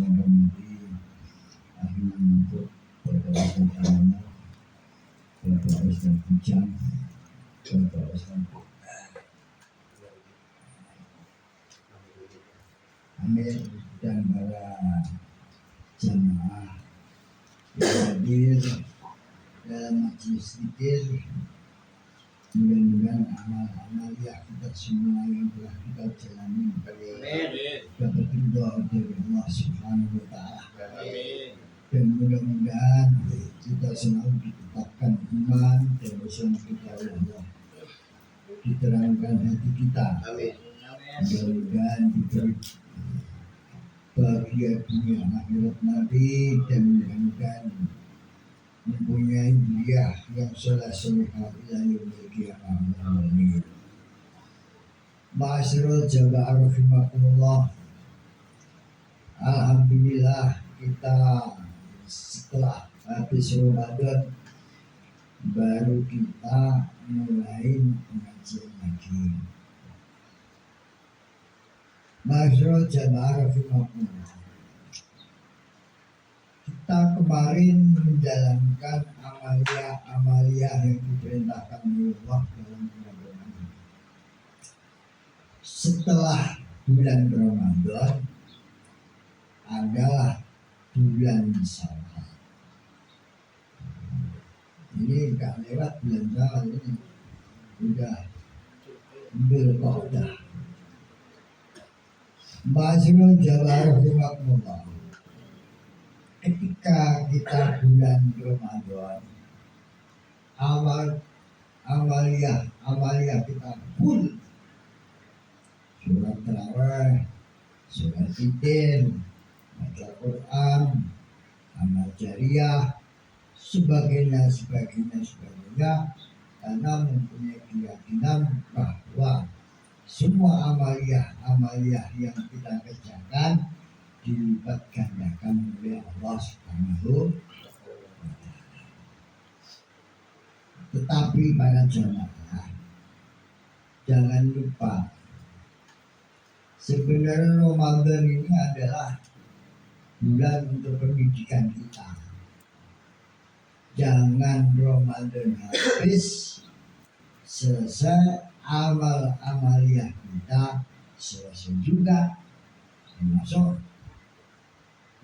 Nabi akhirnya untuk perkawasan tanah perkawasan hujan perkawasan Amir dan para jamaah yang hadir dalam majelis zikir. Mudah-mudahan amal-amal yang kita semua yang telah kita jalani dapat ridha dari Allah Subhanahu wa Ta'ala. Dan mudah-mudahan kita selalu ditetapkan iman dan bersama kita oleh Allah, diterangkan hati kita. Mudah-mudahan diberi bahagia dunia akhirat Nabi, dan mudah-mudahan mempunyai dia yang soleh-solehah ila yaumil qiyamah. Amin. Ma'asyiral jamaah rahimakumullah. Alhamdulillah kita setelah habis Ramadan baru kita mulai pengajian lagi. Ma'asyiral jamaah rahimakumullah. Kita kemarin menjalankan amalia yang diperintahkan oleh Allah dalam bulan Ramadan. Setelah bulan Ramadan adalah bulan Syawal. Ini enggak lewat bulan Syawal, ini sudah Dzulqa'dah. Ma'asyiral jamaah rahimakumullah. Ketika kita bulan Ramadan, amalia kita full, surat tarawih, surat witir, baca Quran, amal jariah, sebagainya, karena mempunyai keyakinan bahwa semua amalia yang kita kerjakan dilipat gandakan oleh Allah Subhanahu wa Ta'ala. Tetapi para jamaah jangan lupa, sebenarnya Ramadan ini adalah bulan untuk pendidikan kita. Jangan Ramadan habis selesai amalia kita selesai juga, termasuk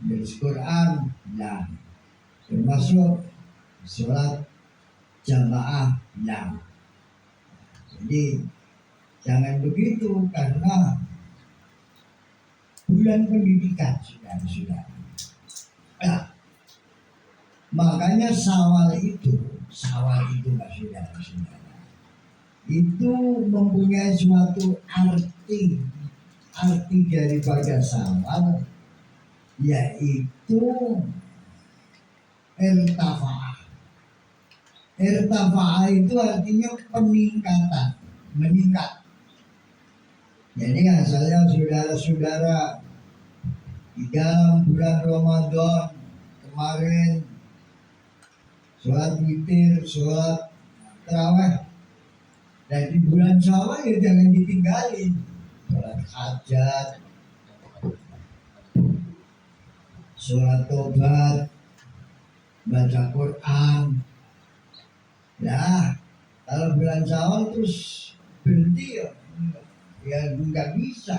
dari Quran dan termasuk sholat jamaah yang. Jadi jangan begitu, karena bulan pendidikan sudah. Nah, makanya Syawal itu saudara, itu mempunyai suatu arti daripada Syawal, yaitu irtafa'ah itu artinya peningkatan, meningkat. Jadi asalnya saudara-saudara di dalam bulan Ramadan kemarin sholat witir, sholat tarawih, dan di bulan Syawal ya jangan ditinggalin sholat hajat, sholat tobat, baca Quran. Ya, kalau bulan Syawal terus berhenti ya nggak bisa.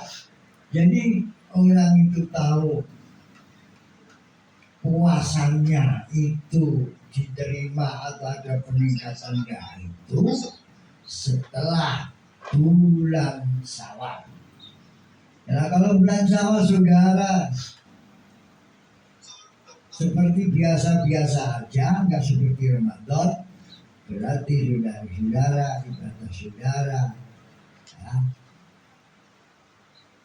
Jadi orang itu tahu puasanya itu diterima atau ada peningkatan itu setelah bulan Syawal. Nah, kalau bulan Syawal saudara seperti biasa-biasa aja, nggak seperti Ramadan, berarti saudara-saudara, ibadah saudara ya,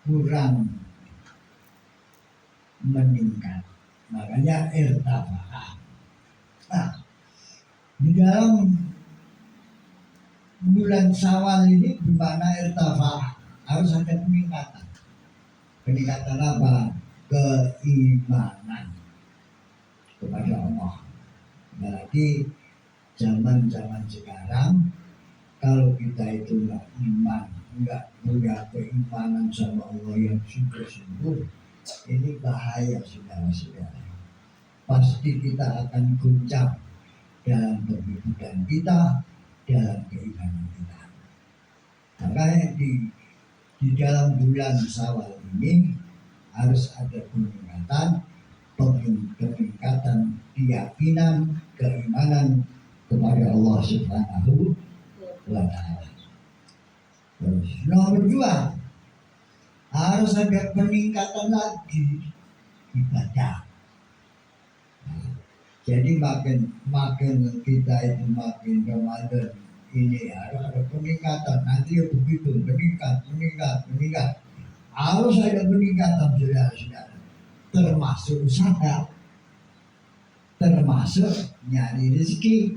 kurang meningkat. Makanya irtafa'ah. Nah, di dalam bulan Syawal ini dimana irtafa'ah harus ada peningkatan. Peningkatan apa? Keimanan kepada Allah. Berarti zaman-zaman sekarang kalau kita itu nggak iman, nggak punya keimanan sama Allah yang sungguh-sungguh, Ini bahaya saudara-saudara. Pasti kita akan goncang dalam kehidupan kita, dalam keimanan kita. Makanya di dalam bulan Syawal ini harus ada peningkatan keyakinan, keimanan kepada Allah Subhanahu wa Ta'ala. Terus nomor 2, harus ada peningkatan lagi ibadah. Jadi makin kita itu makin Ramadan ini harus ada peningkatan. Nanti begitu meningkat. Harus ada peningkatan saudara-saudara. Termasuk usaha, termasuk nyari rezeki,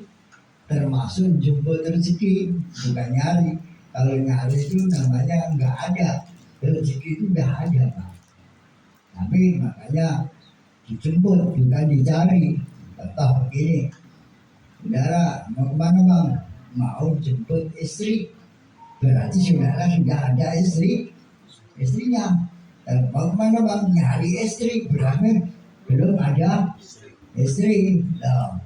termasuk jemput rezeki, bukan nyari. Kalau nyari itu namanya nggak ada, rezeki itu udah ada Pak. Tapi makanya dijemput bukan dicari. Contoh begini, saudara mau kemana bang? Mau jemput istri, berarti saudara sudah ada istrinya. Dan mau kemana bang? Nyari istri, berarti belum ada istri. Nah,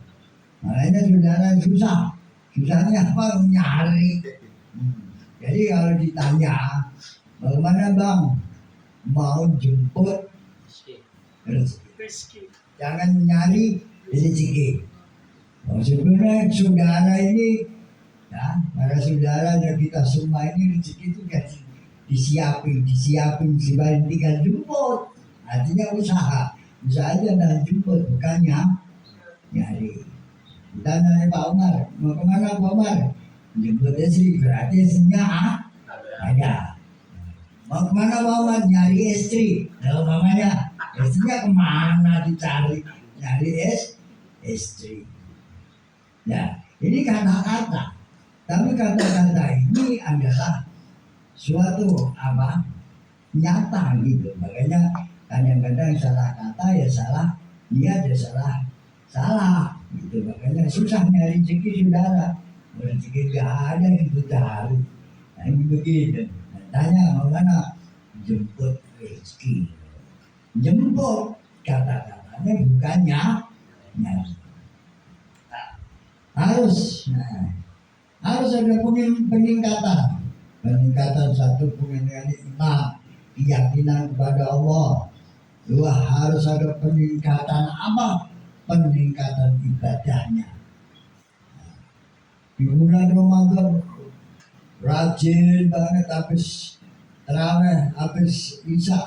makanya saudara susahnya apa? Nyari. Jadi kalau ditanya mau kemana bang? Mau jemput rezeki. Jangan nyari rezeki. Sebenarnya saudara ini, ya, para saudara dan kita semua ini rezeki itu disiapin sebalik tinggal jemput. Artinya usahanya dan jemput, bukannya nyari. Kita nanya Pak Umar, mau kemana Pak Umar? Jemput istri, berarti istrinya ada. Mau kemana Pak Umar? Nyari istri. Kalau mamanya istrinya kemana dicari? Nyari istri. Nah, ini kata-kata. Tapi kata-kata ini adalah suatu nyata gitu. Makanya kadang-kadang salah kata ya salah, niat ya salah gitu. Makanya susah nyari rezeki saudara. Rezeki gak ada gitu cari. Nah ini begitu. Tanya mau mana? Jemput rezeki. Jemput kata-katanya bukannya nyari. Harus ada peningkatan satu pengennya iman, keyakinan kepada Allah. 2, harus ada peningkatan peningkatan ibadahnya. Di bulan Ramadan rajin banget habis terawih, habis isya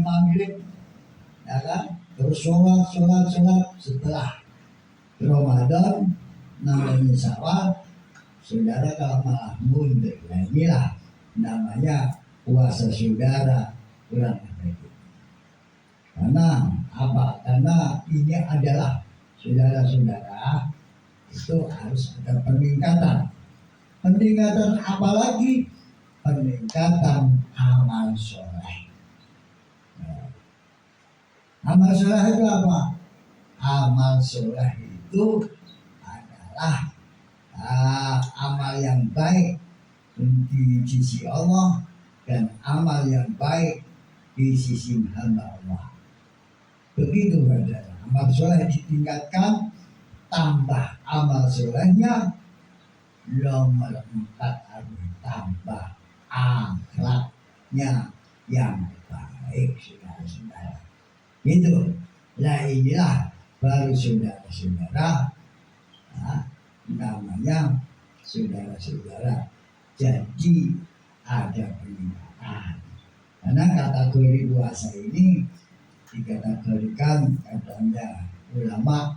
maghrib, ya kan? Terus sholat setelah Ramadan namanya Syawal, saudara kalau malah mundur. Nah inilah namanya puasa saudara kurang efektif. Karena apa? Karena ini adalah saudara-saudara itu harus ada peningkatan. Peningkatan apa lagi? Peningkatan amal soleh. Amal soleh itu apa? Amal soleh itu adalah amal yang baik di sisi Allah dan amal yang baik di sisi hamba Allah. Begitu saudara. Amal soleh ditingkatkan, tambah amal solehnya. Nomor 4 harus tambah akhlaknya yang baik saudara-saudara. Itu. Nah inilah baru saudara-saudara, namanya saudara-saudara. Jadi ada peningkatan. Karena kategori puasa ini dikategorikan katanya ulama,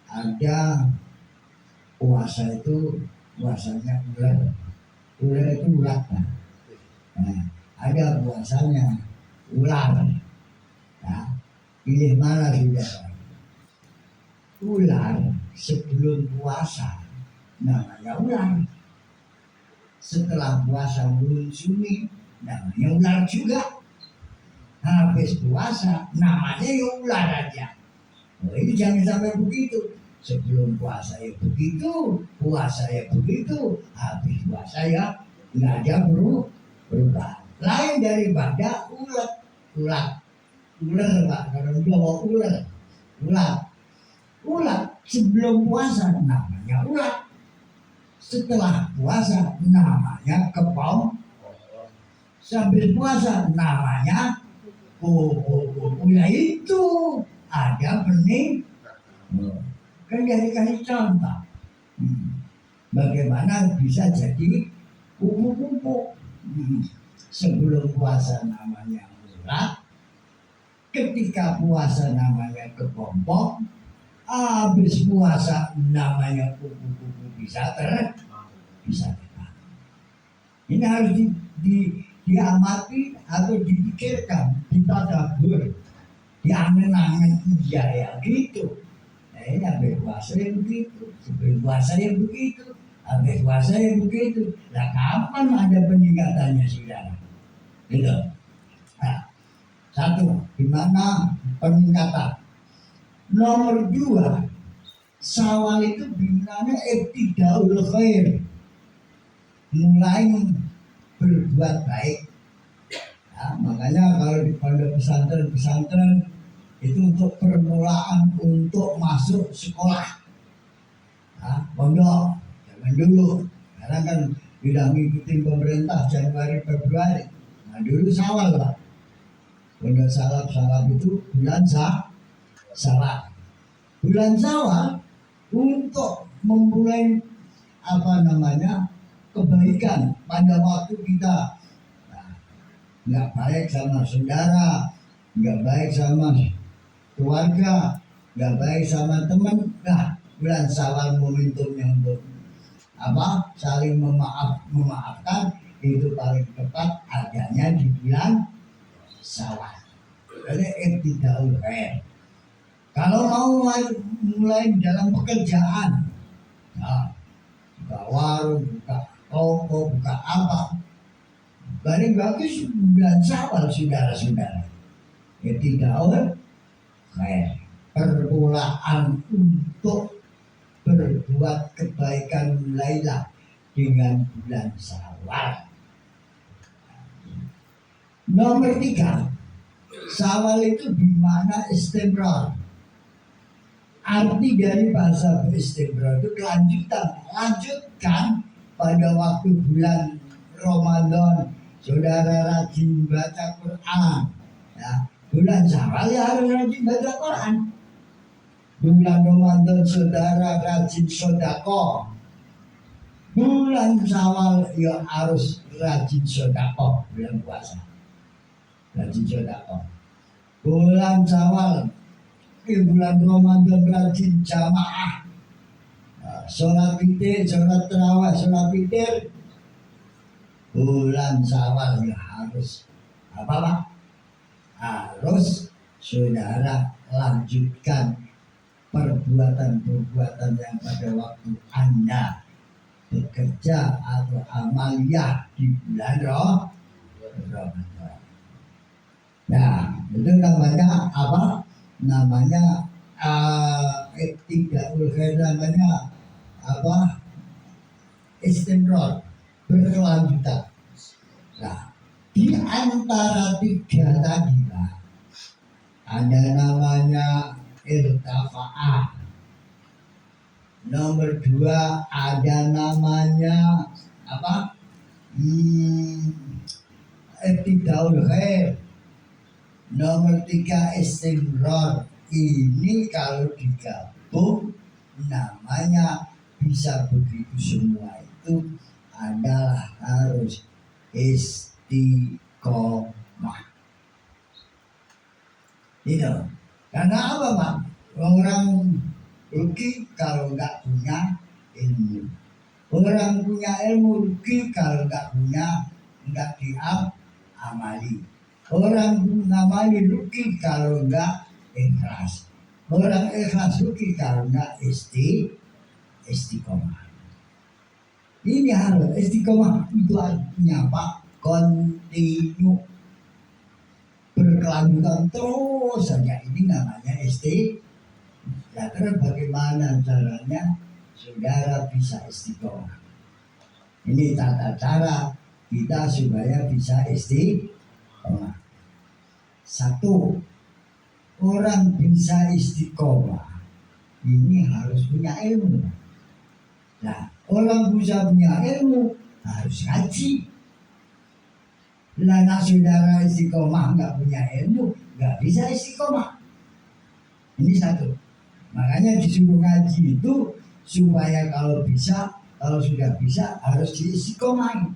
ada puasa itu puasanya ular itu ulat. Nah, ada puasanya ular. Nah, pilih mana saudara? Ular sebelum puasa namanya ular. Setelah puasa bulan Juni namanya ular juga. Habis puasa namanya ya ular aja. Oh, ini jangan sampai begitu. Sebelum puasa ya begitu, puasa ya begitu, habis puasa ya nggak ada berubah. Lain daripada ulat. ular Pak, kalau Jawa ular sebelum puasa namanya ular, setelah puasa namanya kepom, sambil puasa namanya ya itu ada benih. Kan dari kasih contoh bagaimana bisa jadi kupu-kupu. Sebelum puasa namanya urat, ketika puasa namanya kepompong, habis puasa namanya kupu-kupu bisa terbang. Ini harus diamati atau dipikirkan, ditadabur, diangen-angen, iya ya gitu. Ini habis puasa yang begitu, sebelum puasa yang begitu, habis puasa yang begitu. Nah kapan ada peningkatannya saudara? Gitu. Nah, satu, di mana peningkatan? Nomor dua, Syawal itu bimnanya ibtidaul khair, mulai berbuat baik. Nah, makanya kalau di pondok pesantren itu untuk permulaan untuk masuk sekolah. Nah, pondok jangan dulu, karena kan tidak mengikuti pemerintah Januari Februari. Nah dulu Syawal Pak, pondok salaf itu bulan Syawal. Bulan Syawal untuk memulai kebaikan pada waktu kita nggak baik sama saudara, nggak baik sama keluarga, nggak baik sama teman. Nah bulan Syawal momentumnya untuk saling memaafkan itu paling tepat adanya di bulan Syawal. Jadi ibtidaul khair. Kalau mau mulai dalam pekerjaan, nah, buka warung, buka toko, buka apa, paling bagus bulan Syawal saudara-saudara. Ibtidaul khair, permulaan untuk berbuat kebaikan mulailah dengan bulan Syawal. Nomor 3, Syawal itu dimana istimrar. Arti dari bahasa istimrar itu lanjutkan pada waktu bulan Ramadan saudara rajin baca Quran. Ya, bulan Syawal ya harus rajin baca Quran. Bulan Ramadan saudara rajin sedekah. Bulan Syawal ya harus rajin sedekah, bulan puasa. Rajin sedekah. Bulan Syawal bulan Ramadan rajin jamaah. Sholat witir, sholat tarawih, sholat witir. Bulan Syawal ya harus harus saudara lanjutkan perbuatan-perbuatan yang pada waktu Anda bekerja atau amaliyah di bulan Ramadan. Nah, itu namanya apa? Namanya ibtidaul khair, namanya istimrar, berkelanjutan. Nah, di antara 3 tadi lah, ada namanya irtafa'ah. Nomor 2 ada namanya ibtidaul khair. Nomor 3 istimrar. Ini kalau digabung namanya bisa begitu, semua itu adalah harus istiqomah. Itu karena apa Pak? Orang rugi kalau nggak punya ilmu. Orang punya ilmu rugi kalau nggak diamali. Orang ngamali rugi kalau nggak ikhlas. Orang ikhlas rugi kalau nggak istiqomah. Ini harus istiqomah, itu artinya Pak, kontinu, berkelanjutan terus saja. Ini namanya Ya terus bagaimana caranya saudara bisa istiqomah? Ini tata cara kita supaya bisa istiqomah. 1, orang bisa istiqomah ini harus punya ilmu. Nah, orang bisa punya ilmu harus ngaji. Lah, nak saudara istiqomah nggak punya ilmu, nggak bisa istiqomah. Ini satu. Makanya disuruh ngaji itu supaya kalau sudah bisa harus diistiqomahi.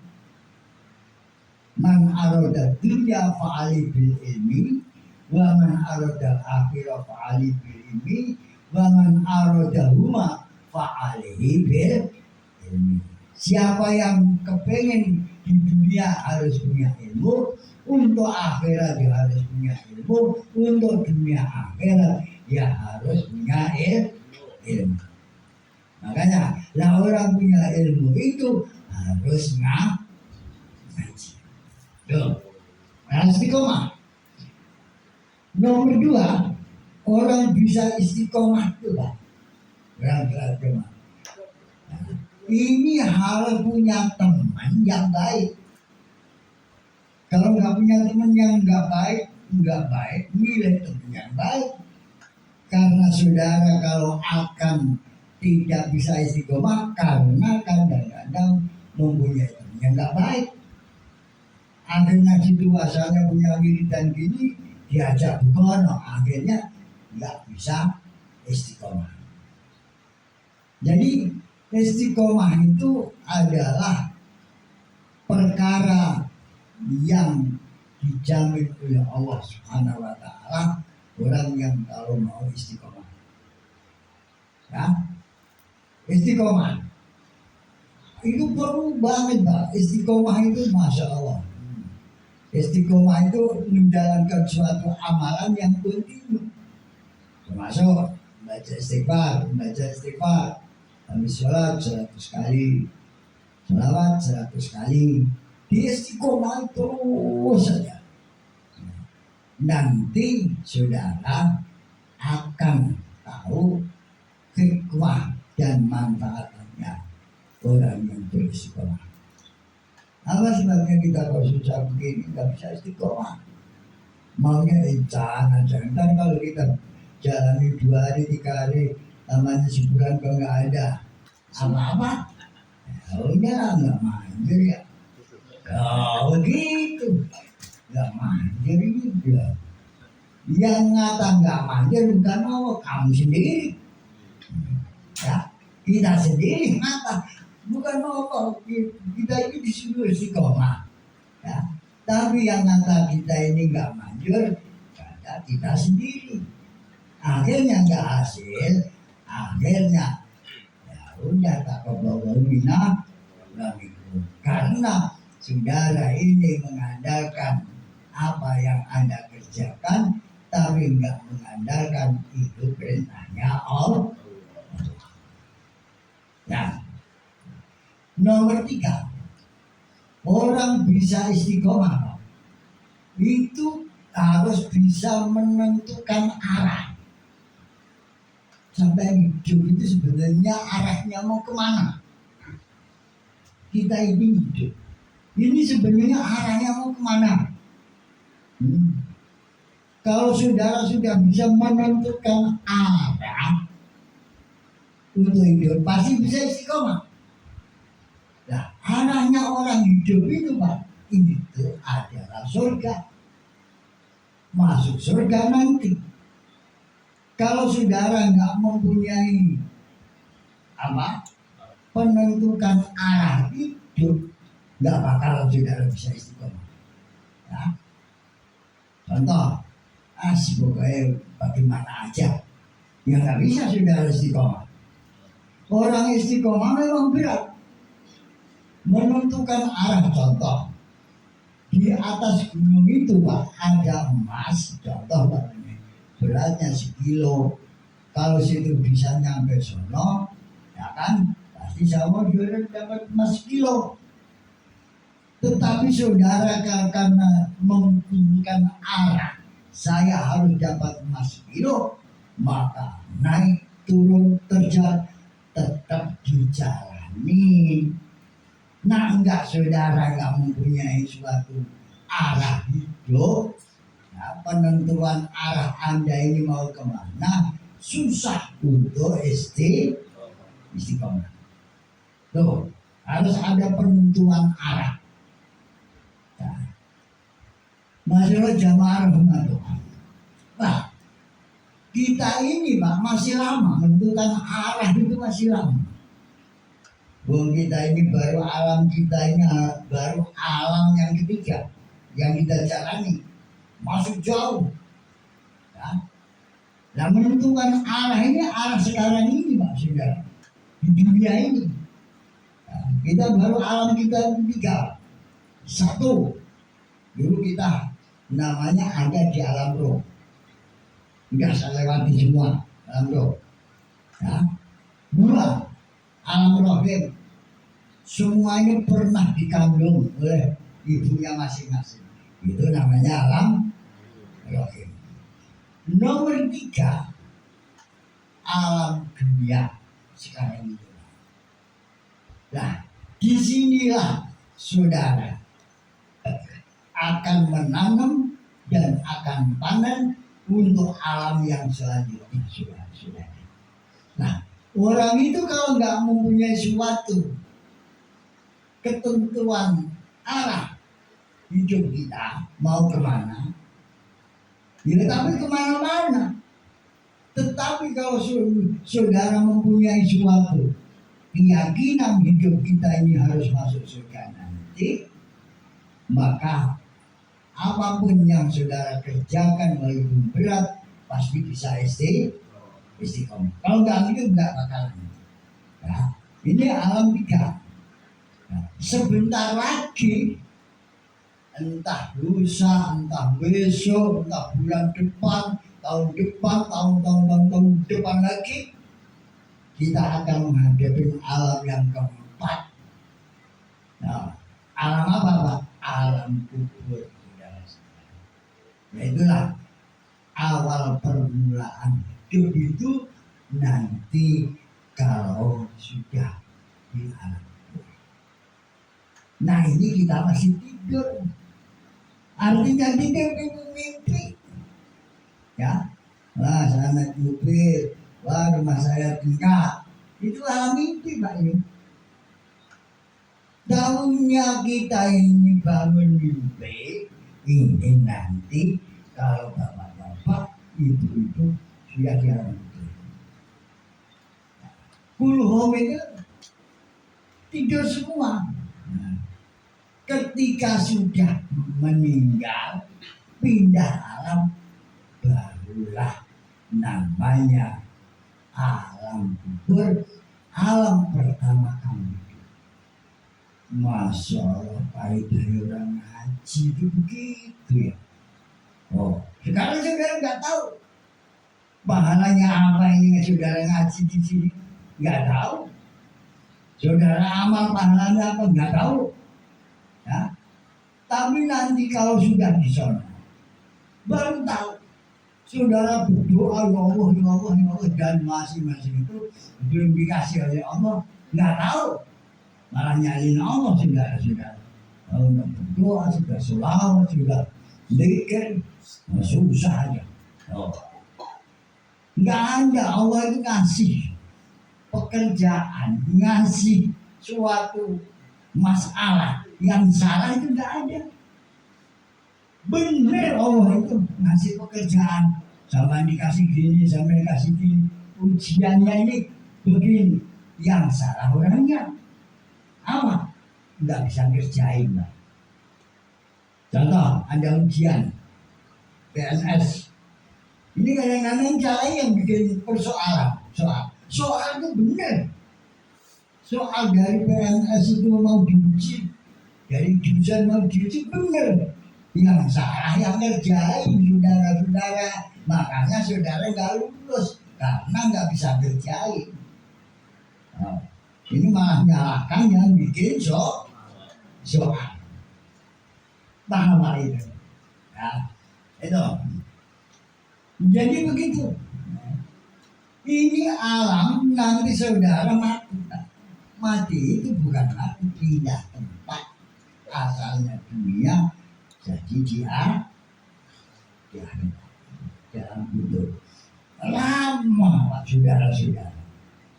Man arada dunya fa'ali bil ilmi wa man arada akhirah fa'ali bil ilmi wa man arada huma fa'alihi bil ilmi. Siapa yang kepengen di dunia harus punya ilmu, untuk akhirat dia harus punya ilmu, untuk dunia akhirat dia harus punya ilmu. Makanya lah orang punya ilmu itu harus ngaji. Harus istiqomah. Nomor 2, orang bisa istiqomah itu Pak. Orang istiqomah. Ini harus punya teman yang baik. Kalau nggak punya teman yang nggak baik, milih teman yang baik. Karena saudara kalau akan tidak bisa istiqomah karena kadang-kadang mempunyai teman yang nggak baik. Akhirnya situasinya punya wiridan gini, diajak begono, akhirnya nggak bisa istiqomah. Jadi istiqomah itu adalah perkara yang dijamin oleh Allah Subhanahu wa Ta'ala orang yang kalau mau istiqomah. Ya, istiqomah itu perlu banget Pak. Istiqomah itu Masya Allah. Istiqomah itu menjalankan suatu amalan yang kontinu. Termasuk baca istighfar. Habis sholat 100 kali, sholawat 100 kali. Di istiqomah terus saja. Nanti saudara akan tahu hikmah dan manfaatnya orang yang beristiqomah. Apa sebabnya kita kalau susah begini nggak bisa istiqomah? Maunya incan aja. Ntar kalau kita jalani 2 hari 3 hari, namanya sebulan kalau nggak ada apa-apa, ya nggak manjur ya. Oh begitu, nggak manjur juga. Yang ngata nggak manjur bukan Allah, kamu sendiri. Ya, kita sendiri ngata. Bukan Allah, kita ini disuruh istiqomah. Ya. Tapi yang ngata kita ini nggak manjur, kata kita sendiri. Akhirnya nggak hasil, akhirnya ya udah tak kebawa minah. Karena saudara ini mengandalkan apa yang Anda kerjakan, tapi nggak mengandalkan itu perintahnya Allah. Ya. Nomor 3, orang bisa istiqomah itu harus bisa menentukan arah. Sampai hidup itu sebenarnya arahnya mau kemana? Kita ini hidup, ini sebenarnya arahnya mau kemana? Kalau saudara sudah bisa menentukan arah untuk hidup, pasti bisa istiqomah. Nah, arahnya orang hidup itu Pak, itu adalah surga. Masuk surga nanti. Kalau saudara nggak mempunyai penentukan arah hidup, nggak bakal saudara bisa istiqomah. Ya. Contoh, pokoknya bagaimana aja, ya nggak bisa saudara istiqomah. Orang istiqomah memang berat. Menentukan arah, contoh di atas gunung itu Pak ada emas, contoh beratnya 1 kilo. Kalau situ bisa nyampe sono, ya kan pasti sama juara dapat emas 1 kilo. Tetapi saudara karena mempunyai arah, saya harus dapat emas 1 kilo, maka naik turun terjal tetap dijalani. Nah enggak saudara enggak mempunyai suatu arah hidup, Nah, penentuan arah Anda ini mau kemana susah untuk istiqomah. Tuh, harus ada penentuan arah. Nah, masalah jamaah rahmatullah. Nah, kita ini Pak masih lama menentukan arah itu masih lama. Wong kita ini baru alam kita ini baru alam yang ketiga yang kita jalani masuk jauh. Ya. Nah menentukan arah ini arah sekarang ini Pak Saudara di dunia ini. Ya, kita baru alam kita ketiga. Satu dulu kita namanya ada di alam roh. Enggak saya lewati semua alam roh. Ya. Dua alam rohim. Semuanya pernah dikandung oleh ibunya masing-masing. Itu namanya alam rohim. Nomor tiga, alam dunia sekarang ini. Nah, disinilah saudara akan menanam dan akan panen untuk alam yang selanjutnya, saudara. Nah, orang itu kalau nggak mempunyai suatu ketentuan arah hidup kita mau kemana, ya tapi kemana-mana. Tetapi kalau saudara mempunyai suatu keyakinan hidup kita ini harus masuk surga nanti, maka apapun yang saudara kerjakan walaupun berat pasti bisa istiqomah. Kalau nggak gitu nggak bakalan. Ya, ini alam tiga. Nah, sebentar lagi entah lusa, entah besok, entah bulan depan, tahun depan lagi kita akan menghadapi alam yang keempat. Nah, alam apa Pak? Alam kubur. Nah, itulah awal permulaan hidup itu nanti kalau sudah di alam. Nah ini kita masih tidur. Artinya tidur itu mimpi. Ya, wah saya naik mobil, wah rumah saya tinggal. Itu alam mimpi Pak ini. Daunnya kita ini bangun mimpi, ini nanti kalau bapak-bapak ibu-ibu sudah di alam itu. Kulhum itu tidur semua. Ketika sudah meninggal, pindah alam, barulah namanya alam kubur, alam pertama kami. Masya Allah, kaidah orang haji itu begitu ya. Oh, sekarang saudara nggak tahu pahalanya apa ini saudara ngaji di sini, nggak tahu. Saudara amal pahalanya apa nggak tahu. Ya. Tapi nanti kalau sudah di sana baru tahu. Saudara berdoa ya Allah dan masing-masing itu belum dikasih oleh Allah, nggak tahu. Malah nyalin Allah saudara. Kalau nggak berdoa sudah selawat sudah zikir susah aja. Oh. Nggak ada, Allah itu ngasih pekerjaan, ngasih suatu masalah yang salah itu nggak ada. Bener Allah itu ngasih pekerjaan, sama dikasih gini, sama dikasih gini. Ujiannya ini begini, yang salah orangnya apa? Nggak bisa kerjain Pak. Contoh, ada ujian PNS. Ini kadang-kadang saya yang bikin persoalan. Soal itu benar. Soal dari PNS itu mau diuji, dari jurusan mau diuji benar. Yang salah yang ngerjain saudara-saudara. Makanya saudara nggak lulus karena nggak bisa ngerjain. Nah, ini malah nyalahkan yang bikin soal. Paham hal itu? Ya, itu. Jadi begitu. Ini alam nanti saudara mati. Mati itu bukan mati, pindah tempat. Asalnya dunia jadi dia Ya, dalam hidup lama Pak saudara-saudara.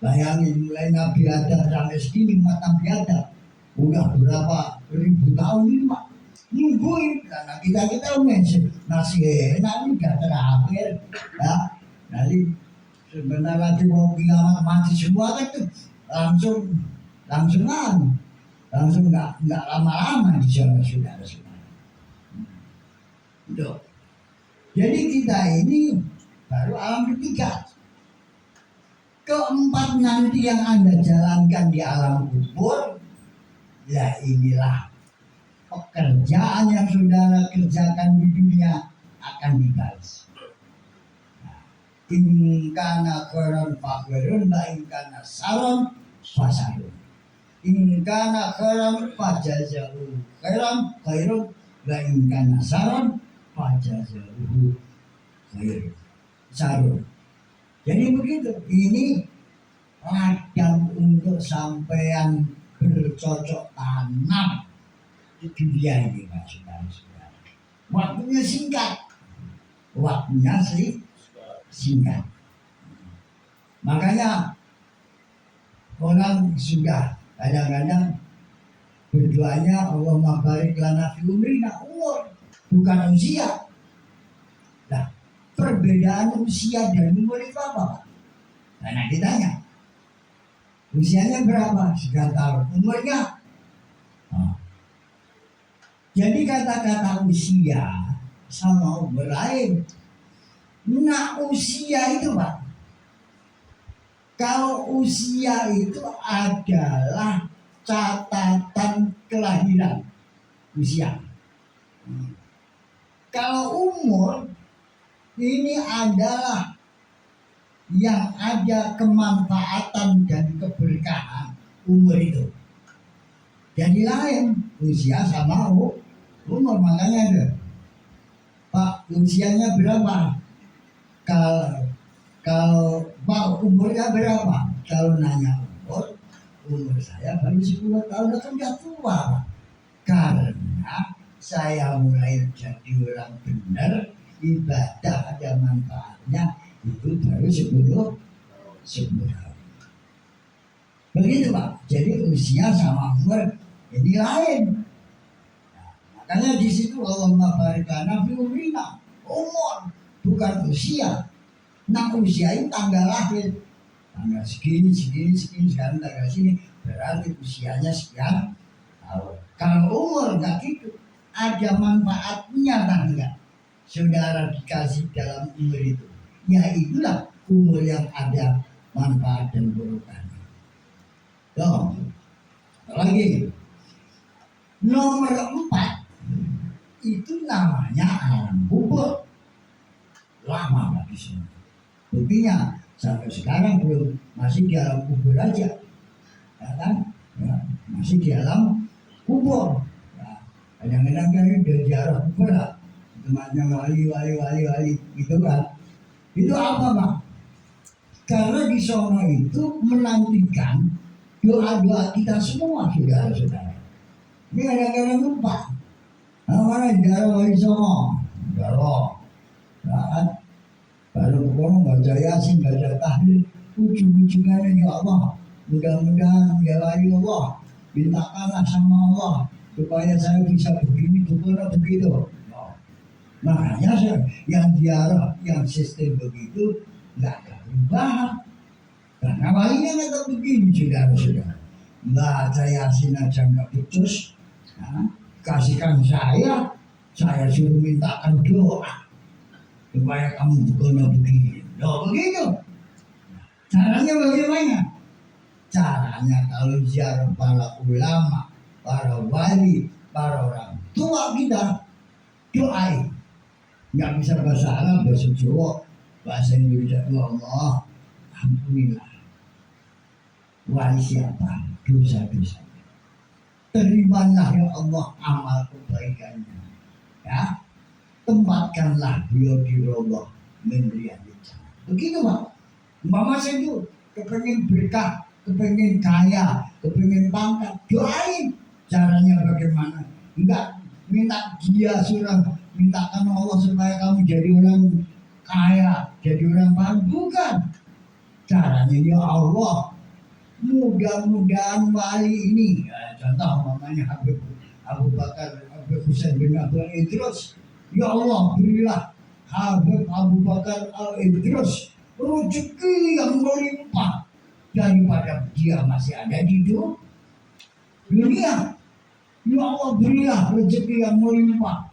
Bayangin mulai Nabi Adam sampai segini umat Nabi Adam udah berapa ribu tahun ini Pak nungguin karena kita masih enak ini udah terakhir ya. Nanti sebentar lagi mau kiamat mati semua kan tuh langsung nggak lama-lama di sana saudara-saudara. Jadi kita ini baru alam ketiga. Keempat nanti yang Anda jalankan di alam kubur, ya inilah pekerjaan yang saudara kerjakan di dunia akan dibalas. In kana khairan fakirun wa in kana saron fasarun. In kana khairan fajazahu khairun wa in kana saron fajazahu khairun. Sarun. Jadi begitu, ini ladang untuk sampean bercocok tanam di dunia ini Pak saudara-saudara. Waktunya singkat, singkat. Makanya orang sudah kadang-kadang berdoanya Allahumma barik lana fi umrina, umur bukan usia. Nah, perbedaan usia dan umur itu apa Pak? Karena ditanya usianya berapa? Sekian tahun. Umurnya jadi kata-kata usia sama umur lain. Nah usia itu Pak, kalau usia itu adalah catatan kelahiran usia. Kalau umur ini adalah yang ada kemanfaatan dan keberkahan umur itu. Jadi lain usia sama umur. Makanya ada Pak usianya berapa? Kalau Pak umurnya berapa? Kalau nanya umur saya baru 10 tahun kan udah tua Pak. Karena saya mulai jadi orang benar, ibadah ada manfaatnya itu baru 10 tahun. Begitu Pak. Jadi usia sama umur ini lain. Nah, makanya di situ Allahumma barik lana fi umrina, umur bukan usia. Nah usia itu tanggal lahir, tanggal segini sekarang tanggal sini berarti usianya sekian tahun. Kalau umur nggak gitu, ada manfaatnya tangga saudara dikasih dalam umur itu. Ya itulah umur yang ada manfaat dan berkahnya. Tuh, lagi nomor 4 itu namanya alam kubur. Lama Pak di sini. Buktinya sampai sekarang belum, masih di alam kubur aja, ya kan? Ya, masih di alam kubur. Ya, kadang-kadang kan dari ziarah kubur lah, temannya wali gitu kan. Itu apa Pak? Karena di sono itu menantikan doa-doa kita semua saudara-saudara. Ini kadang-kadang lupa. Mana ziarah wali sono, ziarah, kan? Baru orang baca Yasin, baca tahlil, ujung-ujungannya ya Allah, mudah-mudahan ya Allah, mintakanlah sama Allah supaya saya bisa begini, begitu. Makanya yang ziarah, yang sistem begitu nggak ada perubahan. Karena walinya nggak begini saudara-saudara. Baca Yasin aja nggak becus, kasihkan saya suruh mintakan doa supaya kamu bukan begini. Loh begitu. Caranya bagaimana? Caranya kalau ziarah para ulama, para wali, para orang tua kita, doain. Nggak bisa bahasa Arab, bahasa Jawa, bahasa Indonesia. Allah, ampunilah wali siapa dosa-dosa. Terimalah ya Allah amal kebaikannya. Ya. Tempatkanlah beliau di roboh memberi ajaran. Begitu Pak. Mama saya itu kepengen berkah, kepengen kaya, kepengen pangkat, doain. Caranya bagaimana? Enggak minta dia suruh mintakan Allah supaya kamu jadi orang kaya, jadi orang paham. Bukan. Caranya ya Allah, mudah-mudahan wali ini, ya, contoh namanya Abu Bakar Husain bin Abdul Idrus, ya Allah berilah Habib Abu Bakar Al Idrus rezeki yang melimpah daripada dia masih ada di dunia. Ya Allah berilah rezeki yang melimpah,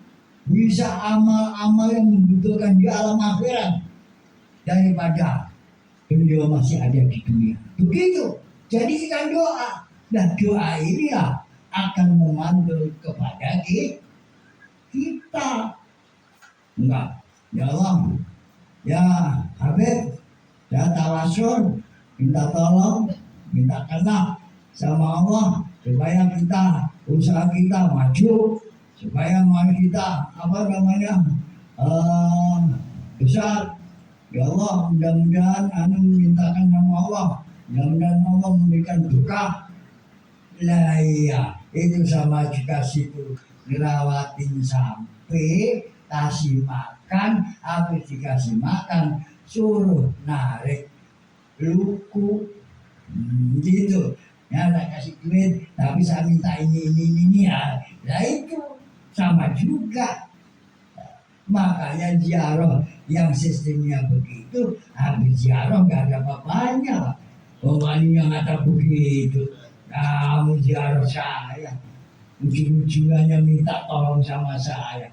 bisa amal-amal yang membutuhkan di alam akhirat daripada beliau masih ada di dunia. Begitu. Jadi kita doa. Dan doa ini ya akan memanggil kepada kita. Enggak. Ya Allah. Ya Habib. Ya tawasul. Minta tolong. Minta kenal sama Allah. Supaya kita, usaha kita maju. Supaya kita besar. Ya Allah, mudah-mudahan anu mintakan sama Allah, mudah-mudahan Allah memberikan berkah. Lah iya, itu sama juga situ ngerawatin sampai kasih makan, habis dikasih makan suruh narik luku, gitu. Ya tak kasih duit, tapi saya minta ini ya. Nah itu sama juga. Makanya ziarah yang sistemnya begitu, habis ziarah nggak ada apa-apanya. Pokoknya nggak ada begitu. Kamu ziarah saya, ujung-ujungnya minta tolong sama saya.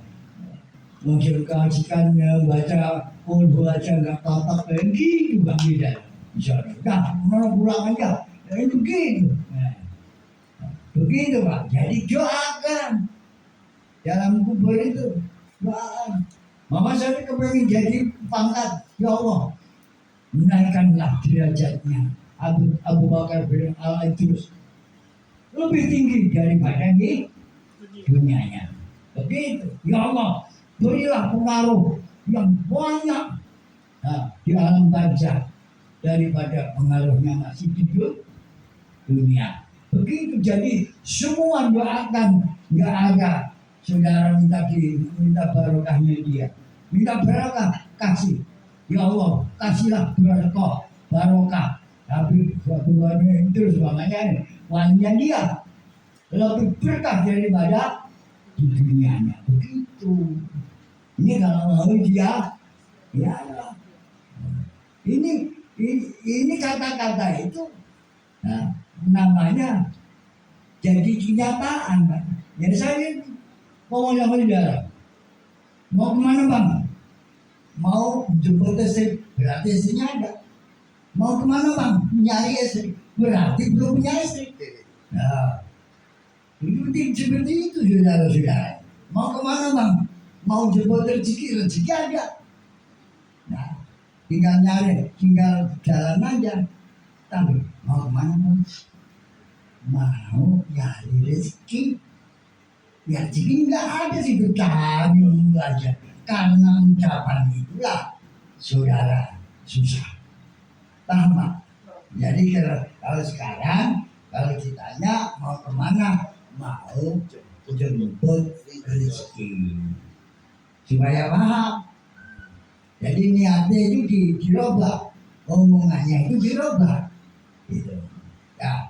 Mungkin kajikannya baca pun aja nggak tatak lagi juga beda. Misalnya, dah mau pulang aja, itu begitu. Begitu Pak. Jadi doakan dalam kubur itu. Mama saya kepengen jadi pangkat, ya Allah menaikkanlah derajatnya Abu Bakar bin Al Idrus lebih tinggi daripada di dunianya. Begitu, ya Allah berilah pengaruh yang banyak di alam barzah daripada pengaruhnya masih di dunia. Begitu, jadi semua doakan, nggak ada saudara minta barokahnya dia, minta barokah kasih, ya Allah kasihlah barokah. Tapi buat-buatnya itu semuanya walinya dia lebih berkah daripada di dunianya. Begitu. Ini kalau mau dia, ya ini kata-kata itu, namanya jadi kenyataan, Pak. Jadi saya mau nyampe daerah, mau kemana Bang? Mau jemput istri, berarti istrinya ada. Mau kemana Bang? Nyari istri, berarti belum punya istri. Nah, itu seperti itu saudara-saudara. Mau kemana Bang? Mau jemput rezeki ada. Nah, tinggal nyari, tinggal jalan aja. Tapi mau kemana Bang? Mau nyari rezeki. Ya jadi nggak ada situ cari aja. Karena ucapan itulah saudara susah. Tamat. Jadi kalau sekarang kalau ditanya mau kemana, mau jemput rezeki. Supaya paham. Jadi niatnya itu dirubah, omongannya itu dirubah. Gitu. Ya.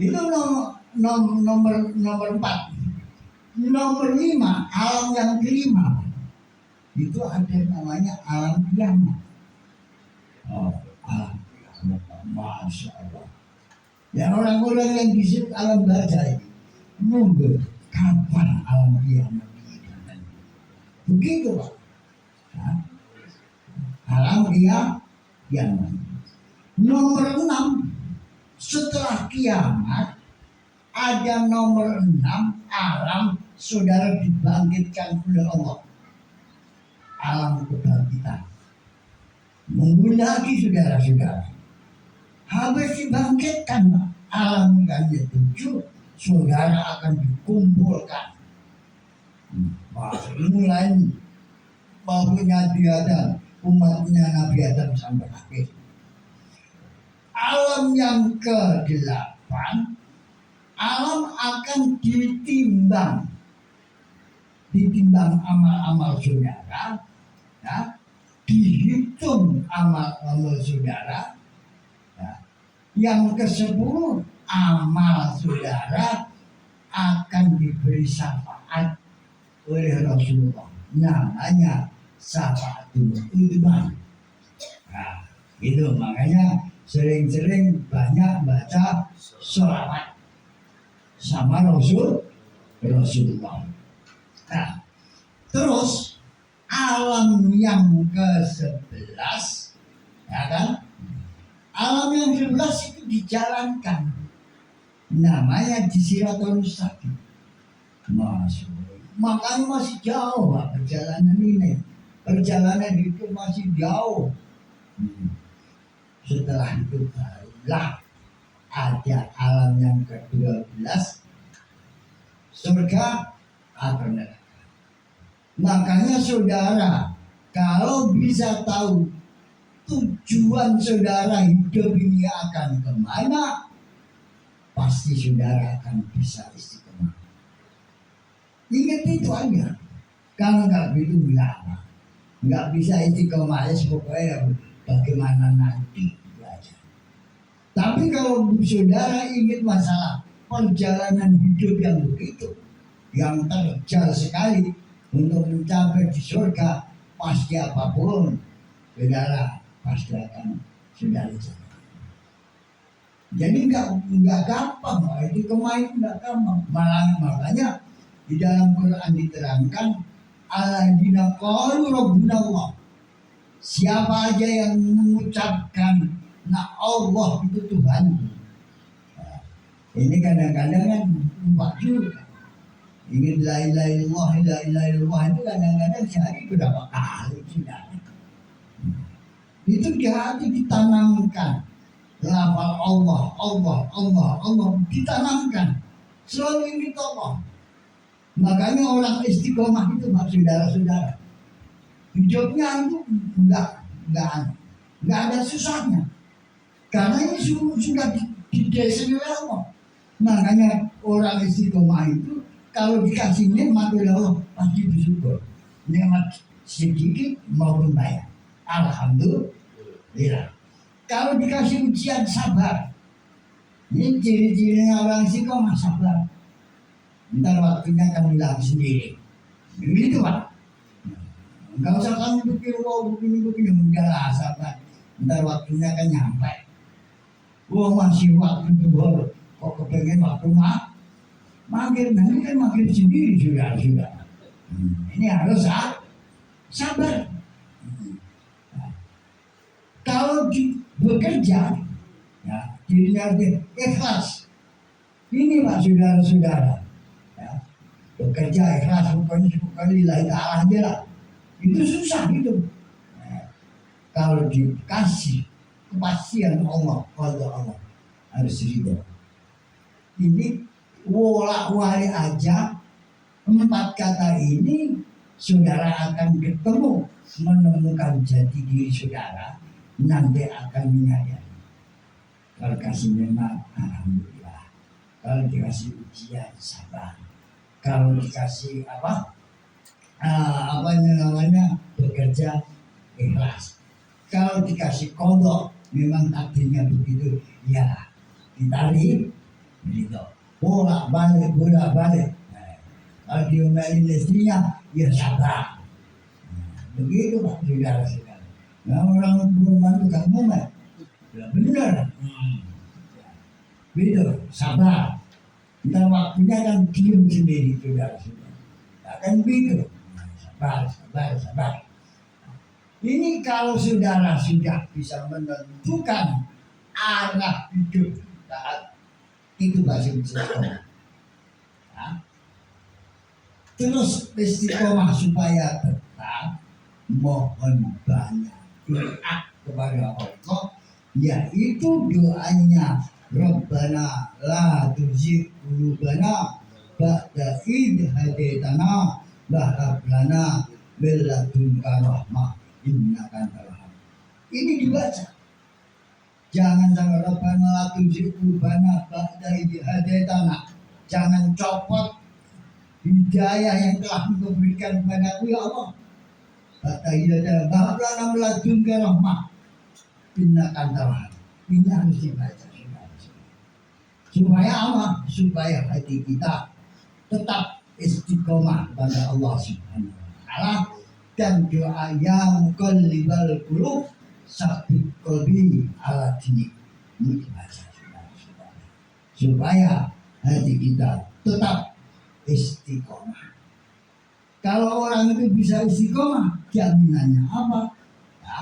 Itu nomor 4. Nomor 5, alam yang kelima itu ada namanya alam kiamat. Oh, alam kiamat, masya Allah. Ya orang-orang yang disebut alam barzah ini nunggu kapan alam kiamat ini. Begitu Pak. Alam kiamat. Nomor 6, setelah kiamat ada nomor 6, alam saudara dibangkitkan oleh Allah. Alam kebangkitan. Minggu lagi saudara-saudara. Habis dibangkitkan alam yang ke-7, saudara akan dikumpulkan. Mulai bahunya Nabi Adam, umatnya Nabi Adam sampai akhir. Alam yang ke-8, alam akan ditimbang ditimbang amal-amal saudara, ya, dihitung amal-amal saudara, ya. Yang ke-10 amal saudara akan diberi syafaat oleh Rasulullah, namanya syafaatul udhman. Nah, itu makanya sering-sering banyak baca sholawat sama Rasulullah. Nah, terus alam yang ke-11, ya kan? Alam yang ke-11 itu dijalankan, namanya di Siratul Mustaqim. Makanya masih jauh Pak, perjalanan ini. Perjalanan itu masih jauh. Setelah itu barulah ada alam yang ke-12, surga atau neraka. Makanya saudara, kalau bisa tahu tujuan saudara hidup ini akan kemana, pasti saudara akan bisa istiqomah. Ingat itu aja. Kalau nggak begitu nggak bisa istiqomah, pokoknya bagaimana nanti aja. Tapi kalau saudara ingin masalah perjalanan hidup yang begitu, yang terjal sekali untuk mencapai di surga, pasti apapun saudara pasti akan saudara jalan. Jadi nggak gampang, itu kemarin nggak gampang. Makanya di dalam Quran diterangkan alladzina qalu rabbuna Allah. Siapa aja yang mengucapkan nah Allah itu Tuhan. Nah, ini kadang-kadang kan lupa juga. Ingin la ilaha illallah, la ilaha illallah itu kadang-kadang sehari berapa kali sudah. Itu di hati ditanamkan. Lafal Allah ditanamkan. Selalu ingin Allah. Makanya orang istiqomah itu Pak saudara-saudara, hidupnya itu enggak ada susahnya. Karena ini sudah didesain oleh Allah. Makanya orang istiqomah itu kalau dikasih nikmat oleh Allah pasti bersyukur. Nikmat sedikit maupun banyak, alhamdulillah. Kalau dikasih ujian sabar. Ini ciri-cirinya orang istiqomah, sabar. Ntar waktunya akan hilang sendiri. Begitu Pak. Enggak usah kamu pikir begini, udahlah sabar. Ntar waktunya akan nyampe. Masih waktu dulu. Kok kepengen waktu maghrib, nanti kan maghrib sendiri sudah. Ini harus sabar. Kalau bekerja, ya, dirinya ikhlas. Ini Pak saudara-saudara, ya, bekerja ikhlas, bukan lillahi ta'ala aja lah. Itu susah gitu. Ya, kalau dikasih kepastian Allah, kalau Allah harus ridho. Ini wala-wali aja 4 kata ini saudara akan ketemu, menemukan jati diri saudara, nanti akan menyadari. Kalau kasih nikmat, alhamdulillah. Kalau dikasih ujian, sabar. Kalau dikasih bekerja, ikhlas. Kalau dikasih kodok, memang takdirnya begitu, ya ditarik, begitu. Bolak-balik. Kalau diomelin istrinya, ya sabar. Begitu Pak saudara-saudara. Nah, orang perempuan itu kan ngomel, benar. Begitu, sabar. Ntar waktunya kan diem sendiri saudara-saudara. Akan begitu. Sabar. Ini kalau saudara sudah bisa menentukan arah hidup kita, itu bahasa istiqomah. Terus istiqomah supaya tetap mohon banyak doa kepada Allah, yaitu doanya Rabbana la tuzigh qulubana ba'da idh hadaitana wa hab lana min ladunka rahmah innaka antal wahhab. Ini dibaca. Jangan sampai Rabbana la tuzigh qulubana ba'da idh hadaitana. Jangan copot hidayah yang telah Engkau berikan kepada aku ya Allah. Kata hidayah, bahkan meladunkan rahmah. Pindakan tawar. Ini harus dibaca. Supaya apa? Supaya hati kita tetap istiqomah pada Allah Subhanahu wa Ta'ala, dan doa yang muqallibal qulub sabit qalbi ala dinik. Ini dibaca supaya hati kita tetap istiqomah. Kalau orang itu bisa istiqomah, jaminannya apa? Ya.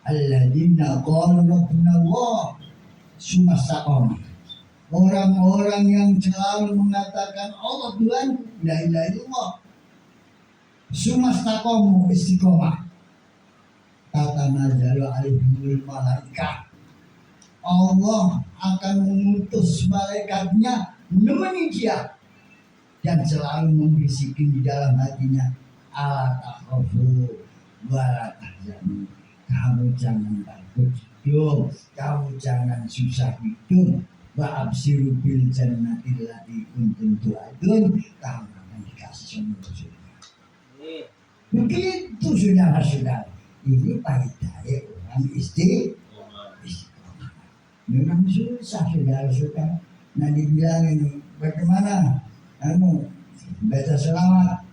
Alladzina qalu rabbuna Allah summa istaqamu. Orang-orang yang selalu mengatakan Allah Tuhan, la ilaha illallah, summa istaqamu, istiqomah. Tatanazzalu alaihimul malaikah. Allah akan mengutus malaikatnya menemani dia dan selalu membisikin di dalam hatinya, ala takhafu wa la tahzanu. Kamu jangan takut hidup, kamu jangan susah hidup. Wa absiru bil jannati allati kuntum tu'adun, kamu akan dikasih semua surga. Begitu saudara-saudara. Ini faedahnya orang istiqomah. Memang susah saudara-saudara. Nah dibilangin bagaimana kamu baca selawat,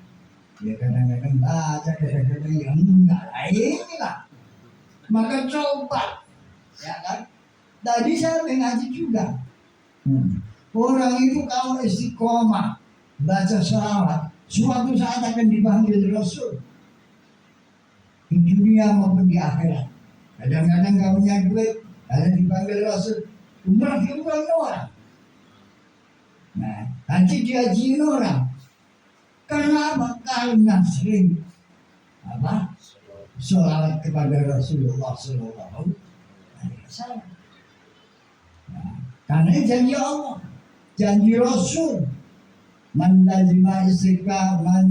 ya kadang-kadang baca, kadang-kadang ya enggak. Inilah. Maka coba, ya kan? Tadi saya mengaji juga. Orang itu kalau istiqomah baca selawat, suatu saat akan dipanggil Rasul di dunia maupun di akhirat. Kadang-kadang kamu punya duit, ada dipanggil Rasul, umrah orang. Nah, haji dihajiin orang. Kenapa? Karena sering apa? Sholawat kepada Rasulullah Sallallahu Alaihi Wasallam. Karena janji Allah, janji Rasul, man lazima istiqamah,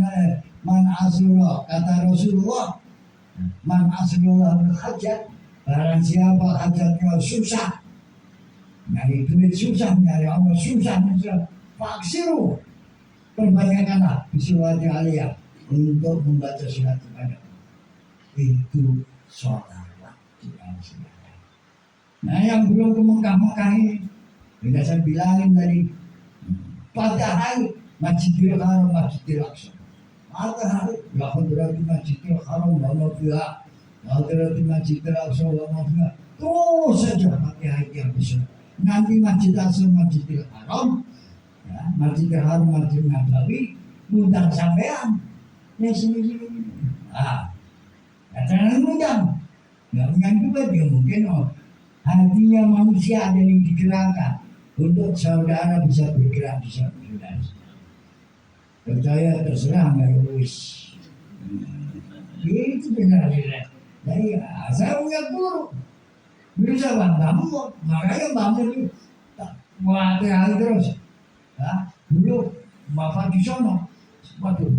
man asura, kata Rasulullah, man asrullah hajat, barang siapa hajatnya susah, nyari duit susah, nyari Allah susah, faksiru, perbanyakkanlah bisulati aliyah untuk membaca surat kepada itu sholat. Nah yang belum ke Mekah ini, sudah saya bilangin tadi, pada hari Masjidil Haram, Masjidil Aqsa. Pada hari, ya berarti Masjidil Haram, Allah fiha, ya berarti Masjidil Aqsa, Allah fiha. Terus saja pakai hati yang besar. Nanti Masjid Aqsa, Masjidil Haram, ya, Masjidil Haram, Masjid Nabawi, undang sampean. Ya sini. Ah, jangan undang. Nggak undang juga dia mungkin hatinya manusia ada yang digerakkan untuk saudara bisa bergerak di saudara. Percaya terserah nggak wis. Itu benar-benar. Jadi saya punya guru. Bisa bangun, makanya bangun itu hati-hati terus. Dulu bapak di sono, waduh,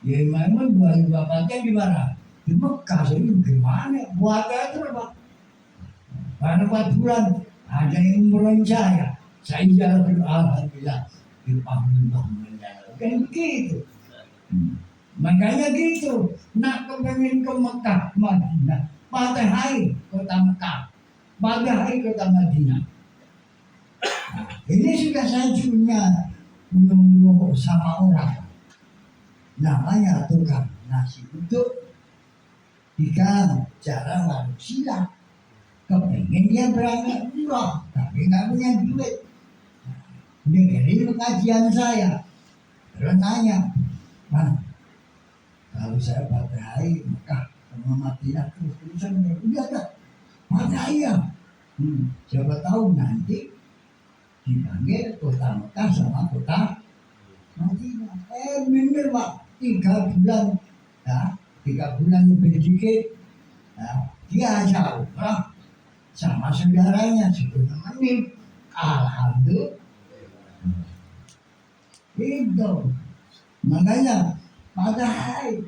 ya memang bapaknya di mana? Di Mekah, jadi gimana? Buat itu apa? Karena 4 bulan ada yang merencana, saya jalan alhamdulillah dipanggil kan begitu. Makanya gitu, nak kepengen ke Mekah, Madinah, Matahari kota Mekah, Matahari kota Madinah. Nah, ini sudah saya punya nyuruh sama orang, namanya tukang nasi uduk di jalan manusia. Kepengen dia berangkat umroh, tapi nggak punya duit. Dia dari pengajian saya, terus nanya, "Man, kalau saya pada hari Mekah sama Madinah terus-terusan udah dah, pada hari ya. Siapa tahu nanti dipanggil kota Mekah sama kota Madinah." Bener Pak, 3 bulan, ya, 3 bulan lebih dikit, ya, dia jauh, sama saudaranya sudah nemenin, alhamdulillah. Itu makanya padahal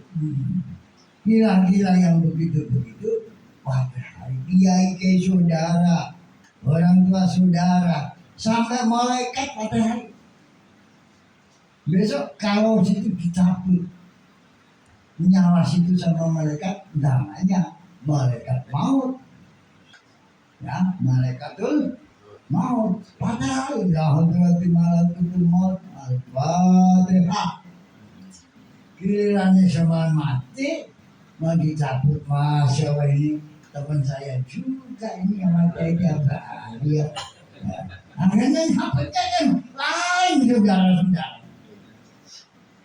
kira-kira yang begitu-begitu, padahal kiai ke saudara, orang tua saudara, sampai malaikat padahal Besok kalau situ dicabut nyawa situ sama malaikat, namanya malaikat maut. Ya, malaikatul maut. Padahal ya hadrati malaikatul maut al-Fatihah. Kiranya sama mati mau dicabut, Masya Allah, ini teman saya juga ini yang mati dia bahagia. Akhirnya hapusnya kan lain saudara-saudara.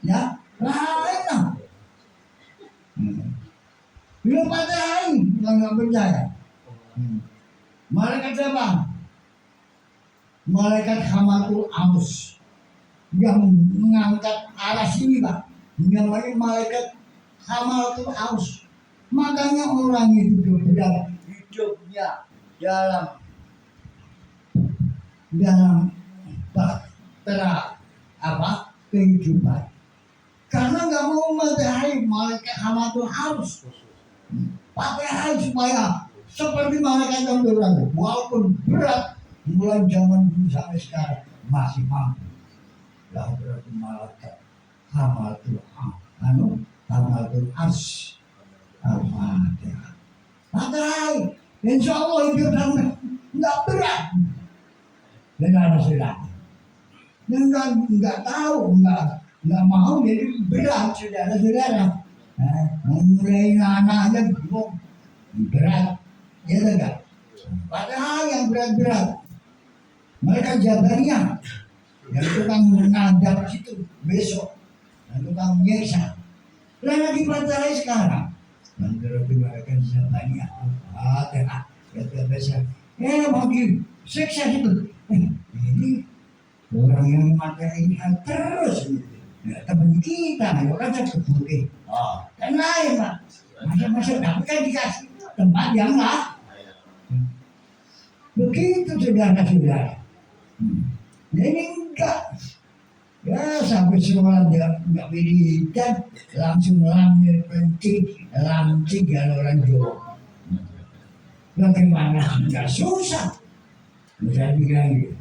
Ya, lain lah. Belum pada hari, nggak percaya. Malaikat apa? Malaikat Hamatul Aus yang mengangkat aras ini, Pak. Namanya malaikat Hamatul Aus. Makanya orang itu berbeda hidupnya dalam bahtera kehidupan. Karena nggak mau matahari malaikat Hamatul Aus. Pakai supaya seperti malaikat yang berada, walaupun berat mulai zaman dulu sampai sekarang masih mampu. Lah berarti malaikat Hamatul Ars Al-Fatihah. Matahari, insya Allah itu nggak berat. Benar sudah. Nggak tahu, nggak mau jadi berat saudara-saudara. Memulai anak-anaknya berat, ya enggak? Padahal yang berat-berat mereka Jabariyah yang tukang mengadap situ besok, yang tukang menyiksa. Lagi matahari sekarang, yang berarti mereka Jabariyah. Kata besar, mau disiksa itu. Ini orang yang matahari terus. Ya, teman kita, orang saya kebuki. Kan lain, Pak. Masa-masa tapi kan dikasih tempat yang lah. Begitu saudara-saudara. Ini enggak. Ya sampai sekolah dia enggak wiridan, langsung lamir lancing kalau orang Jawa. Bagaimana? Enggak susah. Saya bilang gitu.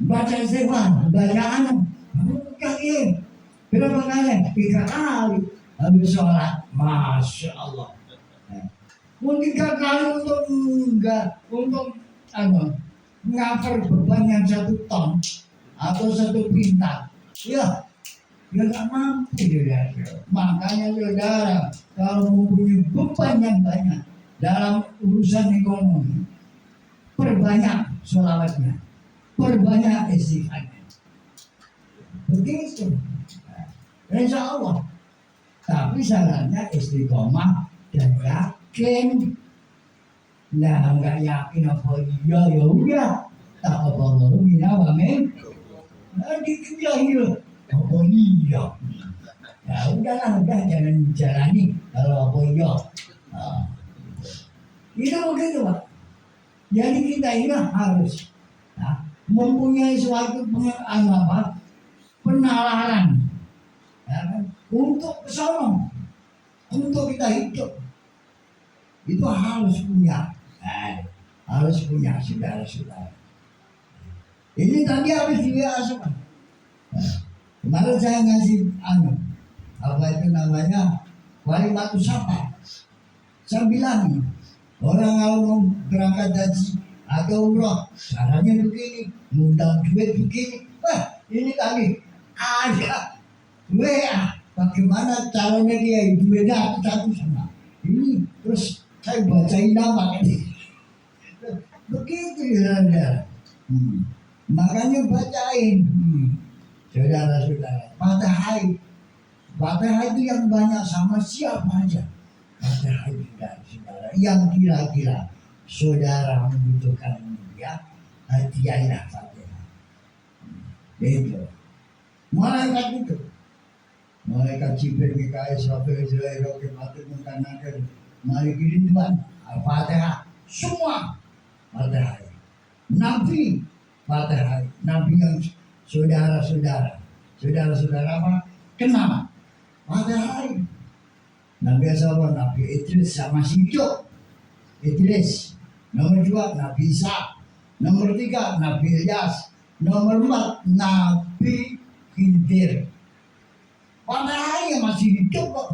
Baca istighfar, bacaan. Kaki berapa kali? 3 kali habis sholat, Masya Allah. Mau 3 kali untuk ngafir beban yang 1 ton atau 1 bintang. Ya nggak mampu ya. Makanya saudara kalau mempunyai beban yang banyak dalam urusan ekonomi, perbanyak sholawatnya, perbanyak istighfarnya. Begitu, insya Allah. Tapi syaratnya istiqomah dan yakin. Nah, nggak yakin apa iya ya udah. Tak apa lalu mina wamin. Nanti dia hilang. Apa iya? Ya udahlah, jangan jalani kalau apa iya. Itu begitu, Pak. Jadi kita ini harus mempunyai suatu penalaran, ya kan? Untuk kesono, untuk kita hidup itu harus punya, saudara-saudara. Ini tadi habis diasuhan. Kemarin saya ngasih apa itu namanya kalimatus sapa. Saya bilang orang kalau mau berangkat haji atau umroh caranya begini, ngundang duit begini. Ini tadi ada WA, bagaimana caranya dia duitnya satu sama ini, terus saya bacain nama ini. Begitu ya. Makanya bacain, saudara-saudara. Fatihah itu yang banyak sama siapa aja. Fatihah saudara-saudara yang kira-kira saudara membutuhkan ya, hadiahnya Fatihah. Itu malaikat itu, malaikat Jibril, Mikail, Israfil, Israel, Roke, Mati, Mungkar, Nakir, Malik, Ridwan, Al-Fatihah, semua Fatihah. Nabi Fatihah, Nabi yang saudara-saudara apa? Kenal Fatihah. Nabi siapa? Nabi Idris sama Siddiq. Idris. Nomor 2 Nabi Isa. Nomor 3 Nabi Ilyas. Nomor 4, Nabi Khidir. Padahal yang masih hidup kok.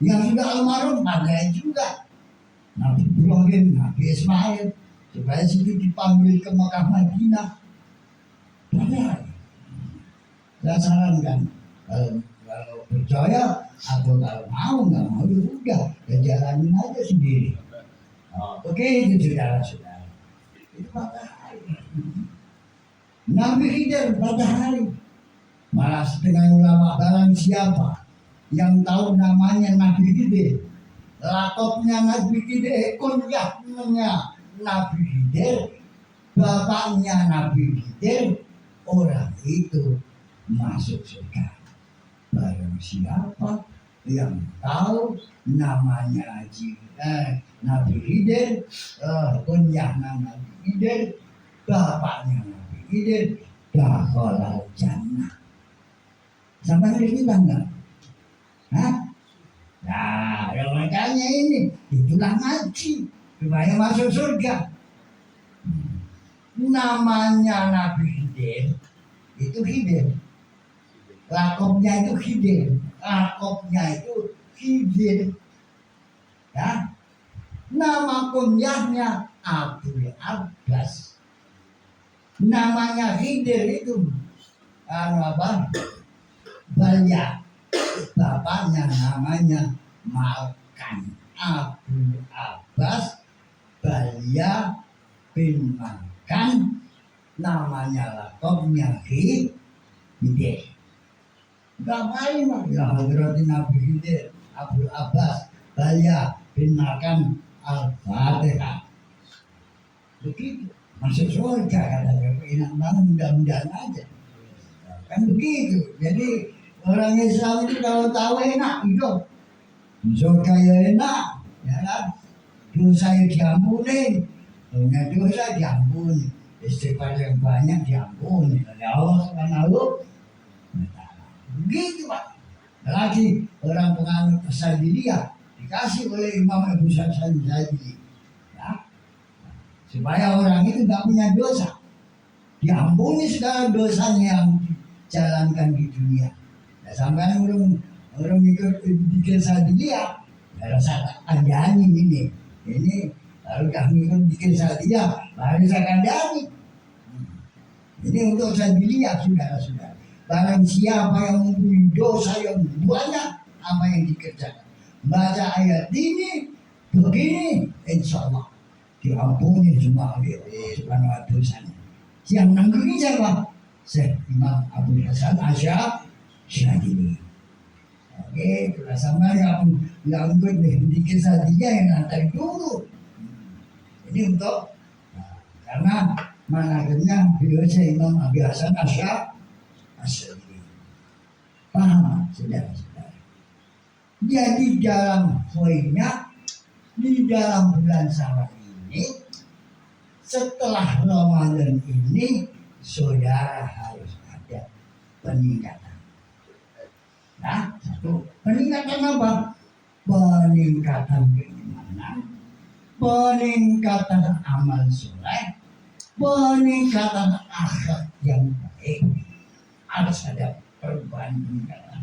Yang sudah almarhum ada juga. Nabi Ibrahim, Nabi Ismail, supaya situ dipanggil ke Mekah Madinah. Padahal saya sarankan kalau percaya atau kalau mau nggak mau ya udah, ya jalanin aja sendiri. Begitu saudara-saudara. Itu matahari. Nabi Khidir matahari. Malah setengah ulama barang siapa yang tahu namanya Nabi Khidir, lakopnya Nabi Khidir, kunyahnya Nabi Khidir, bapaknya Nabi Khidir, orang itu masuk surga. Barang siapa yang tahu namanya Nabi Khidir, kunyahnya Nabi Khidir, bapaknya Nabi Khidir, dakhala jannah. Sampai hari kita enggak? Hah? Nah, ya makanya ini itulah ngaji supaya masuk surga. Namanya Nabi Khidir itu Khidir, lakopnya itu Khidir, lakopnya itu Khidir. Ya, nama kunyahnya Abdul Abbas. Namanya Khidir itu apa? Balya. Bapaknya namanya Malkan, Abdul Abbas Balya bin Malkan, namanya lakopnya Khidir. Ngapain ya Hadrat Nabi Khidir, Abdul Abbas Balya bin Malkan Al-Fatihah. Begitu masuk surga katanya, enak banget, mudah-mudahan aja. Kan begitu. Jadi orang Islam itu kalau tahu enak hidup, surga ya enak, ya kan? Dosa yang diampuni, punya dosa diampuni, istighfar yang banyak diampuni oleh Allah Subhanahu wa Ta'ala. Begitu Pak. Lagi orang penganut Syadziliyah dikasih oleh Imam Abu Hasan Syadzili, ya, supaya orang itu tidak punya dosa, diampuni segala dosanya yang jalankan di dunia. Nah, sampai orang ikut bikin Syadziliyah, ya rasa kandani ini kalau kami ikut bikin Syadziliyah, baru saya kandani. Ini untuk Syadziliyah saudara-saudara. Barang siapa yang mempunyai dosa yang banyak, apa yang dikerjakan, baca ayat ini begini, insya Allah diampuni semua oleh Allah Subhanahu wa Ta'ala. Yang nanggung siapa? Syekh Imam Abu Hasan Syadzili. Oke, kalau sama yang ikut bikin Syadziliyah yang nanti dulu. Ini untuk karena manhajnya beliau Syekh Imam Abu Hasan Syadzili. Paham saudara-saudara? Jadi dalam poinnya di dalam bulan Syawal ini, setelah Ramadan ini, saudara harus ada peningkatan. Nah, satu peningkatan apa? Peningkatan keimanan, peningkatan amal soleh, peningkatan akhlak yang baik. Harus ada perubahan peningkatan.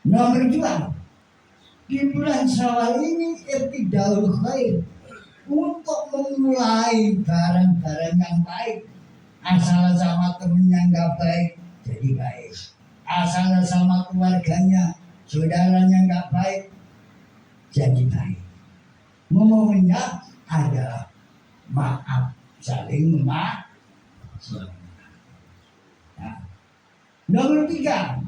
Nomor 2, di bulan Syawal ini ibtidaul khair, untuk memulai barang-barang yang baik. Asal sama temennya nggak baik, jadi baik. Asal sama keluarganya, saudaranya nggak baik, jadi baik. Momennya adalah maaf, saling memaafkan. Nah, nomor 3,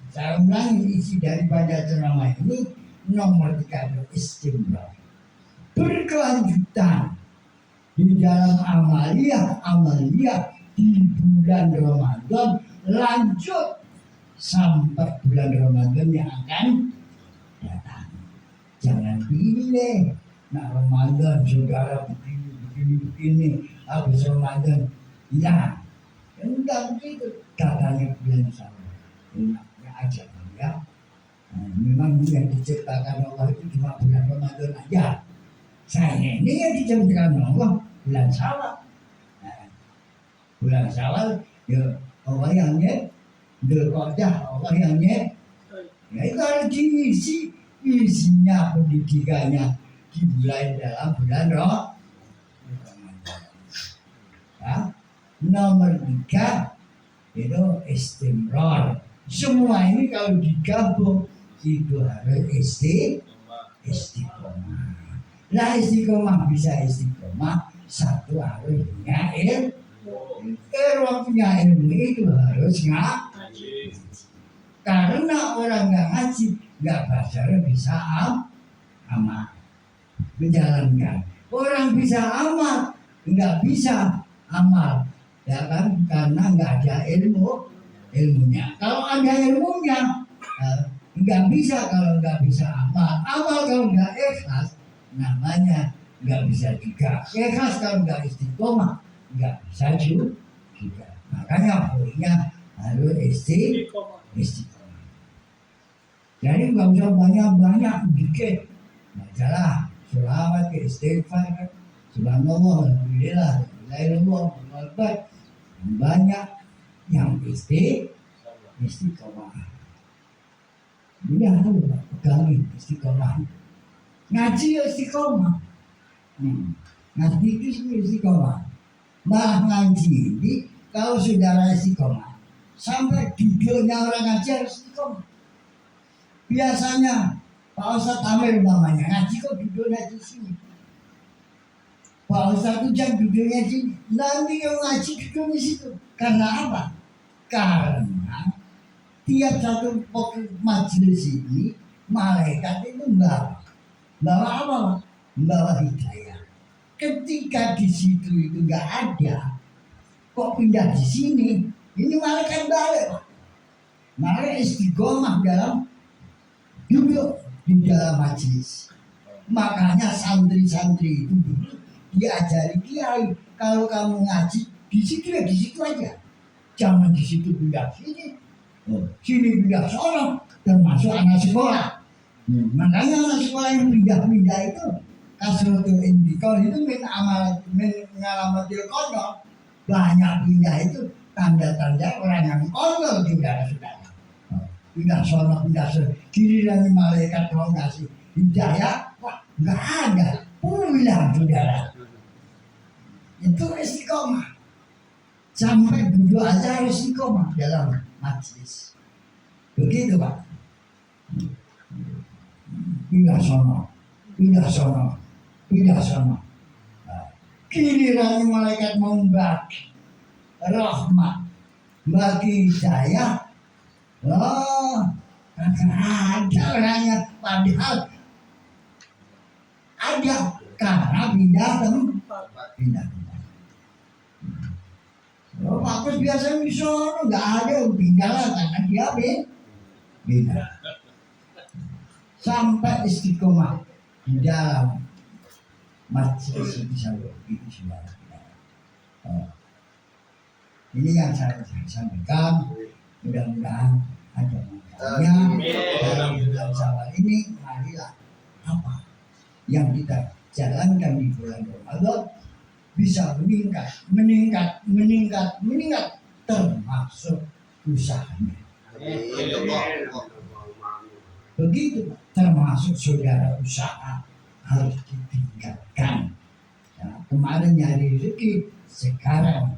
saya ulangi isi daripada ceramah ini. Nomor 3 adalah istimrar, berkelanjutan di dalam amaliyah di bulan Ramadan, lanjut sampai bulan Ramadan yang akan datang. Jangan pilih, nah Ramadan saudara begini, habis Ramadan, ya enggak begitu. Katanya bulan Syawal, enaknya aja ya. Memang yang diciptakan Allah itu cuma bulan Ramadan aja. Saya ini yang diciptakan Allah bulan Syawal. bulan Syawal ya Allah yang nyet, Dzulqa'dah Allah yang nyet. Ya itu harus diisi, isinya pendidikannya dimulai dalam bulan Ramadan. Ya. Nomor 3 itu istimrar. Semua ini kalau digabung itu harus istiqomah. Nah istiqomah bisa istiqomah, satu harus punya ilmu. Kalau punya ilmu itu harus ngaji. Karena orang nggak ngaji, nggak bisa amal, menjalankan. Orang bisa amal, nggak bisa amal, ya kan? Karena nggak ada ilmunya. Kalau ada ilmunya, nggak bisa kalau nggak bisa amal. Amal kalau nggak ikhlas, namanya nggak bisa juga. Ikhlas kalau nggak istiqomah, nggak bisa juga. Makanya poinnya harus istiqomah. Jadi nggak usah banyak-banyak, dikit. Majalah, sholawat, istighfar, subhanallah, alhamdulillah, alhamdulillah, banyak yang istiqomah. Ini harus pegangi istiqomah. Ngaji istiqomah. Ngaji itu istiqomah. Malah ngaji ini kalau saudara istiqomah, sampai duduknya orang ngaji harus istiqomah. Biasanya Pak Ustadz Amir umpamanya ngaji kok duduknya di sini. Pak Ustadz itu jam duduknya di sini. Nanti yang ngaji duduk di situ. Karena apa? Karena tiap satu majelis ini malaikat itu bawa apa? Bawa hidayah. Ketika di situ itu nggak ada, kok pindah di sini? Ini malaikat balik, Pak. Malaikat istiqomah dalam duduk di dalam majelis. Makanya santri-santri itu diajari kiai, kalau kamu ngaji di situ ya di situ aja. Jangan di situ pindah sini, sini pindah sono, termasuk anak sekolah. Makanya anak sekolah yang pindah-pindah itu kasrotul indikol itu mengalamatil kondol. Banyak pindah itu tanda-tanda orang yang kondol, saudara-saudara. Pindah sono, pindah sono, giliran malaikat mau ngasih hidayah, wah nggak ada, pulang saudara. Itu istiqomah. Sampai duduk aja harus istiqomah dalam majlis. Begitu Pak. Pindah sono, pindah sono, pindah sono. Giliran malaikat mau bagi rahmat, bagi hidayah. Oh, ada orangnya, padahal ada karena pindah. Oh, Pak biasanya di sono nggak ada, pindah lah karena dia pindah. Sampai istiqomah di dalam majelis bisa begitu sudah. Ini yang saya sampaikan. Mudah-mudahan ada manfaatnya. Dalam bulan Syawal ini marilah apa yang kita jalankan di bulan Ramadan bisa meningkat termasuk usahanya. Begitu termasuk saudara usaha harus ditingkatkan. Ya, kemarin nyari rezeki, sekarang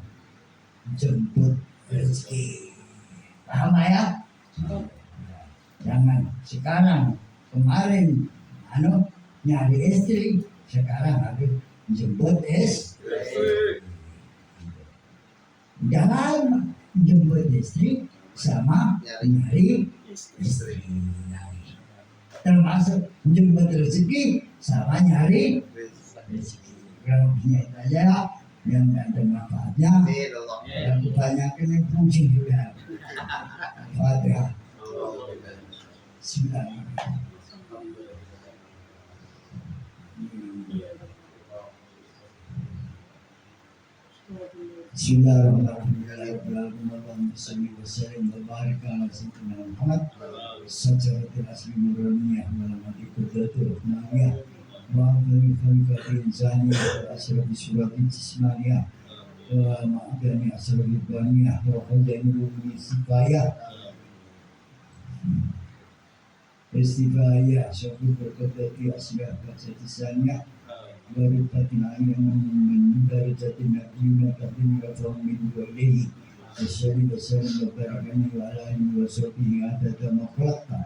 jemput rezeki. Paham ya? Jangan sekarang, kemarin nyari istri, sekarang harus jemput istri. Jangan jemput istri sama nyari istri. Termasuk jemput rezeki sama nyari rezeki. Kalau punya itu aja yang ada manfaatnya, yang kebanyakan yang pusing juga. Fatihah. Bismillahirrahmanirrahim. Sajaratul asli nuraniyyah malamati qudratul rahmaniyah wa abdul khalikatin zaniyah wa asrafi surati jismaniyah ومعدن أسرار البانية وخزائن رومي استفاية syukur berkata asbab kesatisanya barukatin ayam min darajatin nabiyina kadin wa min walaihi asyari wasallam barakani wa alaihi wa sahbihi adada makhlaqta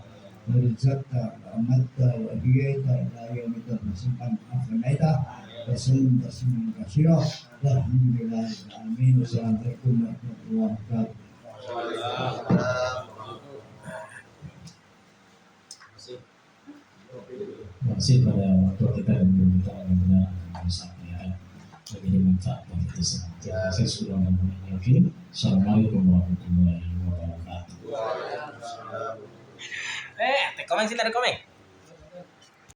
warzaqta wa amatta wa hiyaita ila yawmita masimpan afanaita wa sallam tasliman katsira walhamdulillahi alamin. Wassalamualaikum warahmatullahi wabarakatuh. Masih pada waktu kita dan kita benar-benar menyampaikan lebih manfaat bagi kita semua. Terima kasih sudah menonton. Assalamualaikum warahmatullahi wabarakatuh. Komen sih, ada komen.